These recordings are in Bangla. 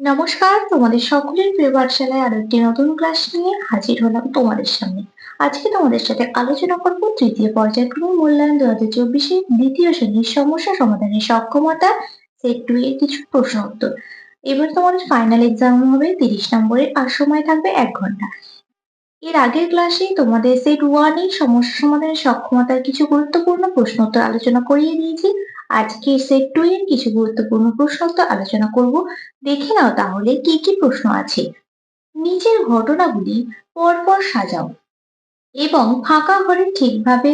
নমস্কার, তোমাদের সকলের প্রিয় পাঠশালায় আরো একটি নতুন ক্লাস নিয়ে হাজির হলাম তোমাদের সামনে। আজকে তোমাদের সাথে আলোচনা করব তৃতীয় পর্যায়ক্রমিক মূল্যায়ন 2024 দ্বিতীয় শ্রেণীর সমস্যা সমাধানের সক্ষমতা সেট 2 এর কিছু প্রশ্ন উত্তর। এবার তোমাদের ফাইনাল এক্সাম হবে 30 নম্বরের আর সময় থাকবে 1 ঘন্টা। এর আগের ক্লাসে তোমাদের সেট 1 এর সমস্যা সমাধানের সক্ষমতার কিছু গুরুত্বপূর্ণ প্রশ্ন উত্তর আলোচনা করিয়ে দিয়েছি। আজকে সেট 2 এর কিছু গুরুত্বপূর্ণ প্রশ্ন উত্তর আলোচনা করব। দেখে নাও তাহলে কি কি প্রশ্ন আছে। নিচের ঘটনাগুলি পরপর সাজাও এবং ফাঁকা ঘরে ঠিকভাবে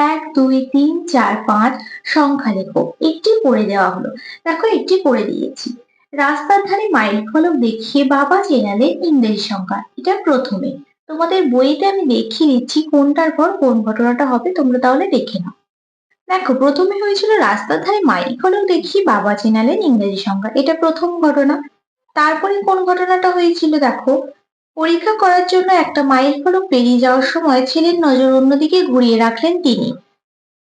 1, 2, 3, 4, 5 সংখ্যা লেখো। একটি পড়ে দেওয়া হলো। দেখো একটি পড়ে দিয়েছি। রাস্তার ধারে মাইল ফলক দেখিয়ে বাবা চেনালেন ইংরেজি সংখ্যা। এটা প্রথমে। তোমাদের বইতে আমি দেখিয়ে দিচ্ছি কোনটার পর কোন ঘটনাটা হবে, তোমরা তাহলে দেখে নাও। দেখো প্রথমে হয়েছিল রাস্তার ধারে মাইল ফলক দেখিয়ে বাবা চেনালেন ইংরেজি সংখ্যা। এটা প্রথম ঘটনা। তারপরে কোন ঘটনাটা হয়েছিল দেখো, পরীক্ষা করার জন্য একটা মাইল ফলক পেরিয়ে যাওয়ার সময় ছেলের নজর অন্যদিকে ঘুরিয়ে রাখলেন তিনি।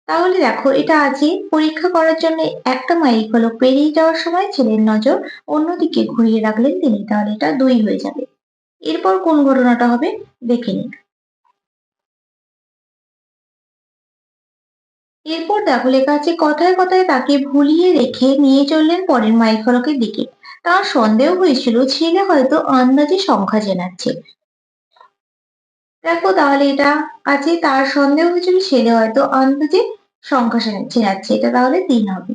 তাহলে দেখো এটা আছে, পরীক্ষা করার জন্য একটা মাইল ফলক পেরিয়ে যাওয়ার সময় ছেলের নজর অন্যদিকে ঘুরিয়ে রাখলেন তিনি, তাহলে এটা 2 হয়ে যাবে। এরপর কোন ঘটনাটা হবে দেখে নিন। এরপর দেখো লেখা আছে, কথায় কথায় তাকে ভুলিয়ে রেখে নিয়ে চললেন পরের মাইল ফলকের দিকে। তার সন্দেহ হয়েছিল ছেলে হয়তো আন্দাজে সংখ্যা চেনাচ্ছে। দেখো তাহলে এটা আছে, তার সন্দেহ হয়েছিল ছেলে হয়তো আন্দাজে সংখ্যা চেনাচ্ছে। এটা তাহলে 3 হবে।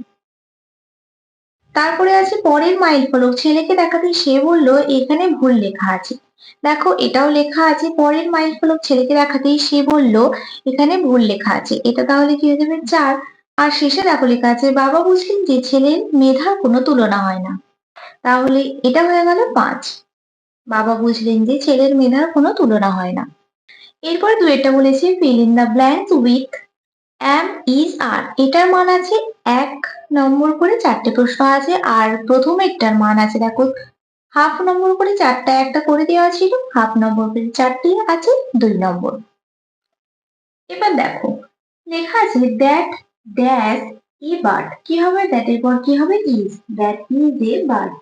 তারপরে আছে পরের মাইল ফলক ছেলেকে দেখাতে সে বলল এখানে ভুল লেখা আছে। দেখো এটাও লেখা আছে, পরের মাইল ফলক ছেলেকে দেখাতেই সে বলল এখানে ভুল লেখা আছে। এটা তাহলে কি হয়ে যাবে 4। আর শেষে দেখো লেখা আছে বাবা বুঝলেন যে ছেলের মেধার কোনো তুলনা হয় না। তাহলে এটা হয়ে গেল 5। বাবা বুঝলেন যে ছেলের মেধার কোনো তুলনা হয় না। এরপরে দুয়েরটা বলেছে fill in the blanks with am, is, are। এটার মান আছে 1 নম্বর করে 4টে প্রশ্ন আছে। আর প্রথমেরটার মান আছে দেখো হাফ নম্বর করে 4টা একটা করে দেওয়া ছিল, হাফ নম্বর করে 4টি আছে 2 নম্বর। এবার দেখো লেখা আছে দ্যাট ড্যাশ এ বার্ড। কি হবে দ্যাট এর পর কি হবে is. That is a bird.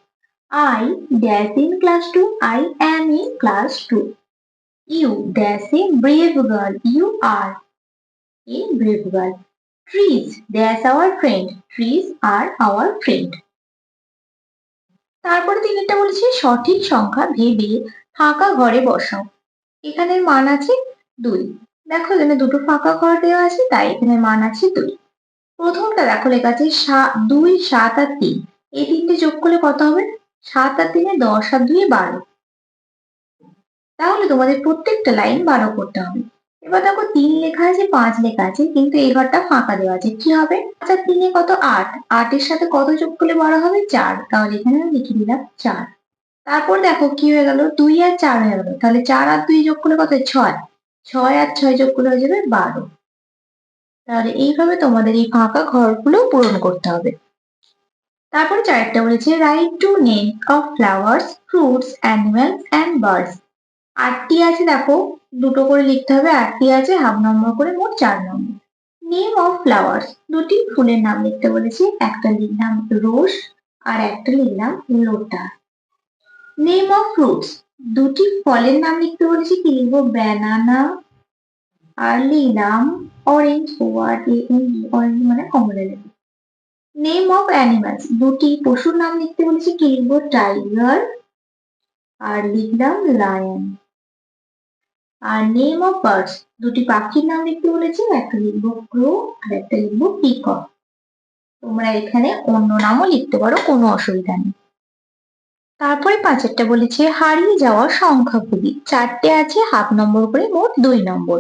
I dash in class 2. I am in class 2. You dash a brave girl. You are a brave girl. Trees dash our friend. Trees are our friend. তারপরে তিনটা বলেছে সঠিক সংখ্যা ভেবে ফাঁকা ঘরে বসাও। এখানে মান আছে 2। দেখো এখানে দুটো ফাঁকা ঘর দেওয়া আছে, তাই এখানে মান আছে 2। প্রথমটা দেখো লেখা আছে 2, 7 আর 3। এই তিনটে যোগ করলে কত হবে? 7 আর 3 10 আর 2 12। তাহলে তোমাদের প্রত্যেকটা লাইন 12 করতে হবে। এবার দেখো 3 লেখা আছে 5 লেখা আছে, কিন্তু এই ঘরটা ফাঁকা দেওয়া আছে। কি হবে? 5 আর 3 কত? 8। 8 এর সাথে কত যোগ করলে 12 হবে? 4। তাহলে এখানে আমি লিখে দিলাম 4। তারপর দেখো কি হয়ে গেল? 2 আর 4 হয়ে গেল। তাহলে 4 আর 2 যোগ করলে কত? 6। 6 আর 6 যোগ করলে হয়ে যাবে 12। তাহলে এইভাবে তোমাদের এই ফাঁকা ঘরগুলো পূরণ করতে হবে। তারপরে 4টা বলেছে right two name of flowers, fruits, animals and birds. 8টি আছে দেখো, দুটো করে লিখতে হবে। 8টি আছে হাফ নম্বর করে, মোট 4 নম্বর। নেম অফ ফ্লাওয়ার্স, দুটি ফুলের নাম লিখতে বলেছি। একটা লিখলাম রোজ আর একটা লিখলাম লোটাস। নেম অফ ফ্রুটস, দুটি ফলের নাম লিখতে বলেছি। কি লিখবো? ব্যানানা আর লিখলাম অরেঞ্জ। অরেঞ্জ মানে কমলা লেবু। নেম অফ অ্যানিমালস, দুটি পশুর নাম লিখতে বলেছি। কি লিখবো? টাইগার আর লিখলাম লায়ন। আর নেম অফ বার্ডস, দুটি পাখির নাম লিখতে বলেছি। একটা লিখবো ক্রো আর একটা লিখবো পিকক। তোমরা এখানে অন্য নামও লিখতে পারো, কোনো অসুবিধা নেই। তারপরে 5টা বলেছে হারিয়ে যাওয়া সংখ্যাগুলি। 4টে আছে হাফ নম্বর করে, মোট 2 নম্বর।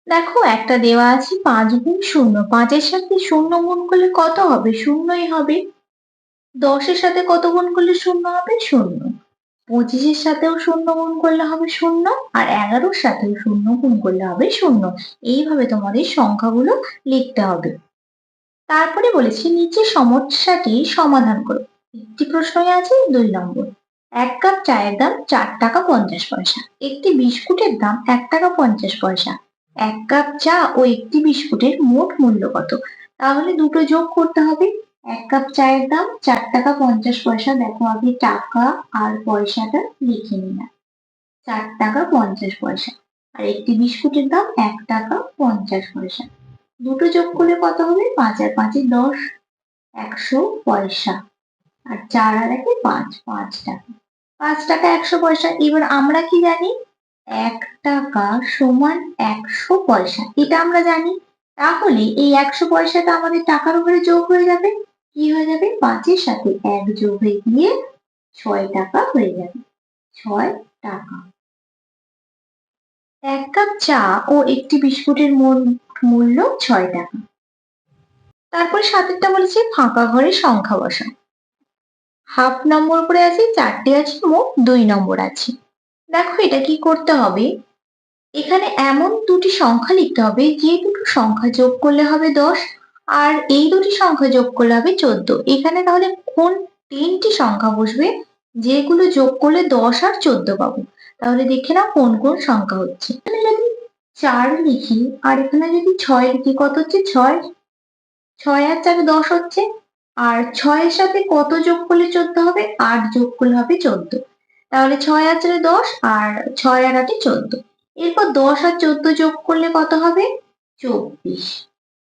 দেখো একটা দেওয়া আছে 5 গুণ 0। 5 এর সাথে 0 গুণ করলে কত হবে? 0ই হবে। 10 এর সাথে কত গুণ করলে 0 হবে? 0। 25 এর সাথেও 0 গুণ করলে হবে 0। আর 11 এর সাথেও 0 গুণ করলে হবে 0। এইভাবে তোমাদের সংখ্যাগুলো লিখতে হবে। তারপরে বলেছি নিচে সমস্যাটি সমাধান করো। একটি প্রশ্নই আছে 2 নম্বর। 1 কাপ চায়ের দাম 4 টাকা 50 পয়সা। একটি বিস্কুটের দাম 1 টাকা 50 পয়সা। 1 কাপ চা ও একটি বিস্কুটের মোট মূল্য কত? তাহলে দুটো যোগ করতে হবে। 1 কাপ চায়ের দাম 4 টাকা 50 পয়সা। দেখো আগে টাকা আর পয়সাটা লিখে নিলাম। 4 টাকা 50 পয়সা। আর একটি বিস্কুটের দাম 1 টাকা 50 পয়সা। দুটো যোগ করলে কত হবে? 5 আর 5 এ 10, 100 পয়সা। আর 4 আর 1 এ 5, 5 টাকা। 5 টাকা 100 পয়সা। এবার আমরা কি জানি? 1 টাকা সমান 100 পয়সা। এটা আমরা জানি। তাহলে এই 100 পয়সাটা আমাদের টাকার উপরে যোগ হয়ে যাবে। কি হয়ে যাবে? 5 এর সাথে 1 যোগ হয়ে গিয়ে 6 টাকা হয়ে যাবে। 6 টাকা। 1 কাপ চা ও একটি বিস্কুটের মূল্য 6 টাকা। তারপরে 7 বলেছে ফাঁকা ঘরে সংখ্যা বসাও। হাফ নম্বর করে আছে, 4টে আছে, মোট 2 নম্বর আছে। দেখো এটা কি করতে হবে? এখানে এমন দুটি সংখ্যা লিখতে হবে যে দুটো সংখ্যা যোগ করলে হবে 10, আর এই দুটি সংখ্যা যোগ করলে হবে 14। এখানে তাহলে কোন 3টি সংখ্যা বসবে যেগুলো যোগ করলে 10 আর 14 পাবো? তাহলে দেখে নাও কোন কোন সংখ্যা হচ্ছে। এখানে যদি 4 লিখি আর এখানে যদি 6 লিখি, কত হচ্ছে? 6 আর 4 10 হচ্ছে। আর 6 এর সাথে কত যোগ করলে 14 হবে? 8 যোগ করলে হবে 14। তাহলে 6 আর 4 10, আর 6 আর 8 14। এরপর 10 আর 14 যোগ করলে কত হবে? 24।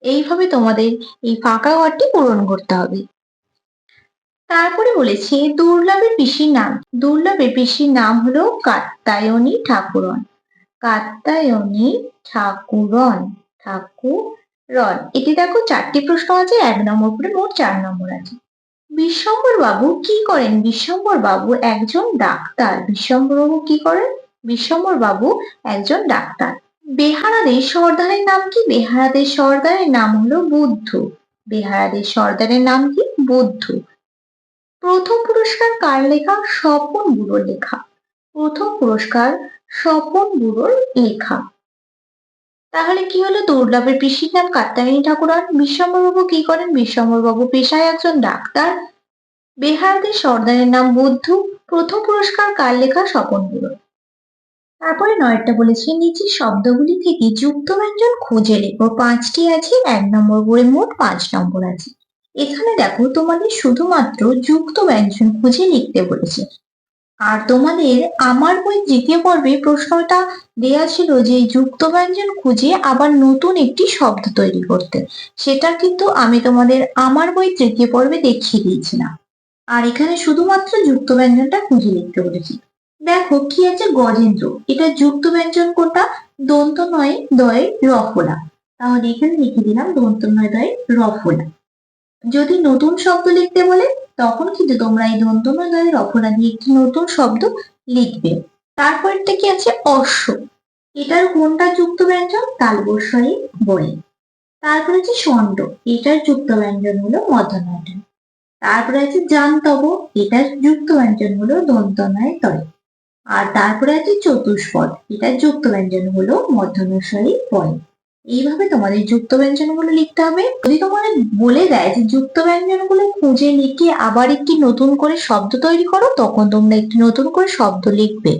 এইভাবে তোমাদের এই ফাঁকা ঘরটি পূরণ করতে হবে। তারপরে বলেছে দুর্লভের পিসির নাম। দুর্লভের পিসির নাম হলো কাত্যায়নী ঠাকুরন। কাত্যায়নী ঠাকুরন। এটি দেখো 4টি প্রশ্ন আছে, 1 নম্বর করে মোট 4 নম্বর আছে। বিশ্বম্বর বাবু কি করেন? বিশ্বম্বর বাবু একজন ডাক্তার। বিশ্বম্বর বাবু কি করেন? বিশ্বম্বর বাবু একজন ডাক্তার। বেহারাদের সর্দারের নাম কি? বেহারাদের সর্দারের নাম হলো বুদ্ধ। বেহারাদের সর্দারের নাম কি? বুদ্ধ। প্রথম পুরস্কার কার লেখা? স্বপন বুড়োর লেখা। প্রথম পুরস্কার স্বপন বুড়োর লেখা। তাহলে কি হলো? দুর্লভের পিসির নাম কাত্যায়নী ঠাকুরন। বিশ্বম্বর বাবু কি করেন? বিশ্বম্বর বাবু পেশায় একজন ডাক্তার। বেহারাদের সর্দারের নাম বুদ্ধ। প্রথম পুরস্কার কার লেখা? স্বপন বুড়োর। তারপরে 9টা বলেছে নিচের শব্দগুলি থেকে যুক্ত ব্যঞ্জন খুঁজে লেখো। 5টি আছে, 1 নম্বর করে মোট 5 নম্বর আছে। এখানে দেখো তোমাদের শুধুমাত্র যুক্ত ব্যঞ্জন খুঁজে লিখতে বলেছে। আর তোমাদের আমার বই 3য় পর্বে প্রশ্নটা দেয়া ছিল যে যুক্ত ব্যঞ্জন খুঁজে আবার নতুন একটি শব্দ তৈরি করতে। সেটা কিন্তু আমি তোমাদের আমার বই 3য় পর্বে দেখিয়ে দিয়েছিলাম। আর এখানে শুধুমাত্র যুক্ত ব্যঞ্জনটা খুঁজে লিখতে বলেছি। দেখো কি আছে? গজেন্দ্র। এটা যুক্ত ব্যঞ্জন কোনটা? দন্ত নয় দয়ে রফলা। তাহলে এখানে লিখে দিলাম দন্ত নয় দয়ে রফলা। যদি নতুন শব্দ লিখতে বলে তখন কিন্তু তোমরা এই দন্ত নয় দয়ে রফলা দিয়ে একটি নতুন শব্দ লিখবে। তারপরটা কি আছে? অশ্ব। এটার কোনটা যুক্ত ব্যঞ্জন? তালবস্যই বয়ে। তারপর আছে ষণ্ড। এটার যুক্ত ব্যঞ্জন হলো মধ্যমা ট। তারপরে আছে জান্তব। এটার যুক্ত ব্যঞ্জন হলো দন্ত নয় তয়। আর তারপরে আছে চতুষ্পদ। এটার যুক্ত ব্যঞ্জন হলো মধ্যমস্বরী পয়। এইভাবে তোমাদের যুক্ত ব্যঞ্জন গুলো লিখতে হবে। যদি তোমাদের বলে দেয় যে যুক্ত ব্যঞ্জন গুলো খুঁজে লিখে আবার একটি নতুন করে শব্দ তৈরি করো, তখন তোমরা একটি নতুন করে শব্দ লিখবে।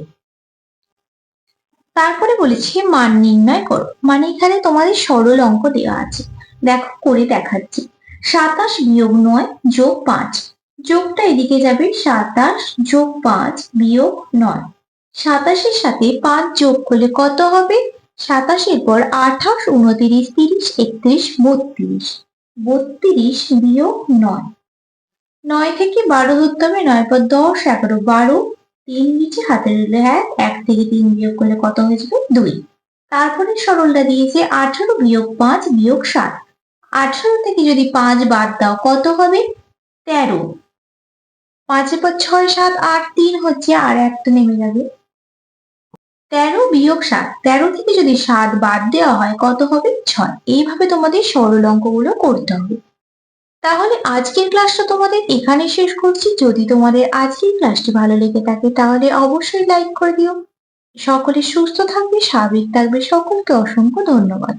তারপরে বলেছি মান নির্ণয় করো। মানে এখানে তোমাদের সরল অঙ্ক দেওয়া আছে, দেখো করে দেখাচ্ছি। 27 বিয়োগ 9 যোগ 5। যোগটা এদিকে যাবে, 27 যোগ 5 বিয়োগ 9। 27 এর সাথে 5 যোগ করলে কত হবে? 27 এর পর 28, 29, 30, 31, 32। 32 বিয়োগ 9। 9 থেকে 12 ধরতে হবে। 9 পর 10, 11, 12। 3 নিচে হাতে রইল 1। 1 থেকে 3 বিয়োগ করলে কত হয়ে যাবে? 2। তারপরে সরলটা দিয়েছে 18 বিয়োগ 5 বিয়োগ 7। 18 থেকে যদি 5 বাদ দাও কত হবে? 13। 5 এর পর 6, 7, 8, 3 হচ্ছে, আর একটা নেমে যাবে। 13 বিয়োগ 7। 13 থেকে যদি 7 বাদ দেওয়া হয় কত হবে? 6। এইভাবে তোমাদের সরল অঙ্কগুলো করতে হবে। তাহলে আজকের ক্লাসটা তোমাদের এখানে শেষ করছি। যদি তোমাদের আজকের ক্লাসটি ভালো লেগে থাকে তাহলে অবশ্যই লাইক করে দিও। সকলে সুস্থ থাকবে, স্বাভাবিক থাকবে। সকলকে অসংখ্য ধন্যবাদ।